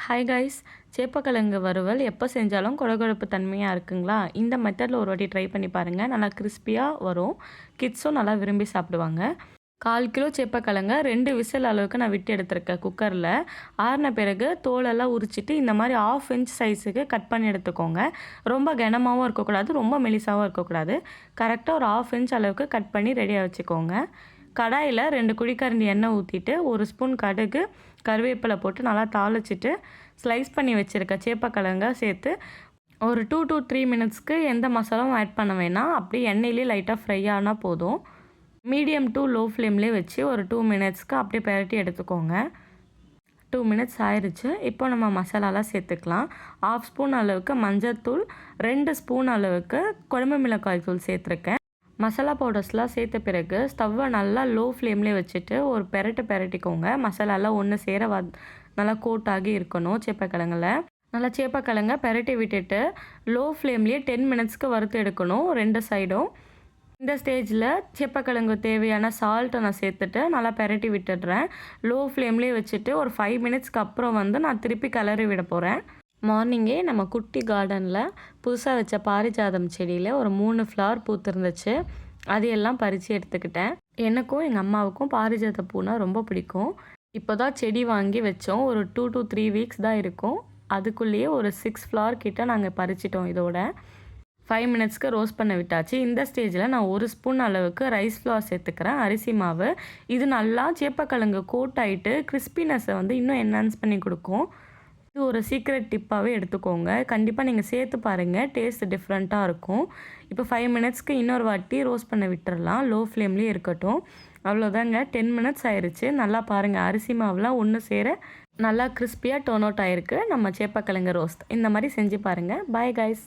Hi guys, சேப்பக்கிழங்கு வறுவல் எப்போ செஞ்சாலும் கொழகொழப்பு தன்மையாக இருக்குங்களா? இந்த மெத்தடில் ஒரு வாட்டி ட்ரை பண்ணி பாருங்கள். நல்லா கிறிஸ்பியாக வரும். கிட்ஸும் நல்லா விரும்பி சாப்பிடுவாங்க. 1/4 கிலோ சேப்பக்கிழங்க 2 விசில் அளவுக்கு நான் விட்டு எடுத்திருக்கேன் குக்கரில். ஆறின பிறகு தோலெல்லாம் உரிச்சிட்டு இந்த மாதிரி 1/2 இன்ச் சைஸுக்கு கட் பண்ணி எடுத்துக்கோங்க. ரொம்ப கனமாகவும் இருக்கக்கூடாது, ரொம்ப மெலிசாகவும் இருக்கக்கூடாது. கரெக்டாக ஒரு 1/2 இன்ச் அளவுக்கு கட் பண்ணி ரெடியாக வச்சுக்கோங்க. கடாயில் 2 குழிக்கரண்டி எண்ணெய் ஊற்றிட்டு 1 ஸ்பூன் கடுகு, கருவேப்பிலை போட்டு நல்லா தாளிச்சிட்டு ஸ்லைஸ் பண்ணி வச்சுருக்க சேப்பக்கிழங்க சேர்த்து ஒரு 2 to 3 மினிட்ஸ்க்கு எந்த மசாலாவும் ஆட் பண்ண வேணாம். அப்படியே எண்ணெயிலே லைட்டாக ஃப்ரை ஆனால் போதும். மீடியம் டு லோ ஃப்ளேம்லேயே வச்சு ஒரு 2 மினிட்ஸ்க்கு அப்படியே பெரட்டி எடுத்துக்கோங்க. 2 மினிட்ஸ் ஆயிடுச்சு. இப்போ நம்ம மசாலாலாம் சேர்த்துக்கலாம். 1/2 ஸ்பூன் அளவுக்கு மஞ்சள்தூள், 2 ஸ்பூன் அளவுக்கு குழம்பு மிளகாய் தூள் சேர்த்துருக்கேன். மசாலா பவுடர்ஸ்லாம் சேர்த்த பிறகு ஸ்டவ்வை நல்லா லோ ஃப்ளேம்லேயே வச்சுட்டு ஒரு பெரட்டிக்கோங்க. மசாலாலாம் ஒன்று சேர நல்லா கோட்டாகி இருக்கணும் சேப்பக்கிழங்குல. நல்லா சேப்பக்கிழங்க பெரட்டி விட்டுட்டு லோ ஃப்ளேம்லேயே 10 மினிட்ஸ்க்கு வறுத்து எடுக்கணும் 2 சைடும். இந்த ஸ்டேஜில் சேப்பக்கிழங்கு தேவையான சால்ட்டை நான் சேர்த்துட்டு நல்லா பெரட்டி விட்டுடுறேன். லோ ஃப்ளேம்லேயே வச்சுட்டு ஒரு 5 மினிட்ஸ்க்கு அப்புறம் நான் திருப்பி கிளறி விட போகிறேன். மார்னிங்கே நம்ம குட்டி கார்டனில் புதுசாக வச்ச பாரிஜாதம் செடியில் ஒரு 3 ஃப்ளவர் பூத்துருந்துச்சு. அதையெல்லாம் பறித்து எடுத்துக்கிட்டேன். எனக்கும் எங்கள் அம்மாவுக்கும் பாரிஜாத பூனா ரொம்ப பிடிக்கும். இப்போ தான் செடி வாங்கி வச்சோம். ஒரு 2 to 3 வீக்ஸ் தான் இருக்கும். அதுக்குள்ளேயே ஒரு 6 ஃப்ளவர் கிட்ட நாங்கள் பறிச்சிட்டோம். இதோட 5 மினிட்ஸ்க்கு ரோஸ்ட் பண்ண விட்டாச்சு. இந்த ஸ்டேஜில் நான் 1 ஸ்பூன் அளவுக்கு ரைஸ் ஃப்ளவர் சேர்த்துக்கிறேன், அரிசி மாவு. இது நல்லா சேப்பக்கிழங்கு கோட் ஆகிட்டு கிறிஸ்பினஸை இன்னும் என்ஹான்ஸ் பண்ணி கொடுக்கும். இது ஒரு சீக்ரெட் டிப்பாகவே எடுத்துக்கோங்க. கண்டிப்பாக நீங்கள் சேர்த்து பாருங்கள், டேஸ்ட் டிஃப்ரெண்ட்டாக இருக்கும். இப்போ 5 மினிட்ஸ்க்கு இன்னொரு வாட்டி ரோஸ்ட் பண்ண விட்டுறலாம். லோ ஃப்ளேம்லேயே இருக்கட்டும். அவ்வளோதாங்க, 10 மினிட்ஸ் ஆயிடுச்சு. நல்லா பாருங்கள், அரிசி மாவுலாம் ஒன்று சேர நல்லா கிறிஸ்பியாக டர்ன் அவுட் ஆகிருக்கு நம்ம சேப்பக்கிழங்கு ரோஸ்ட். இந்த மாதிரி செஞ்சு பாருங்கள். Bye guys.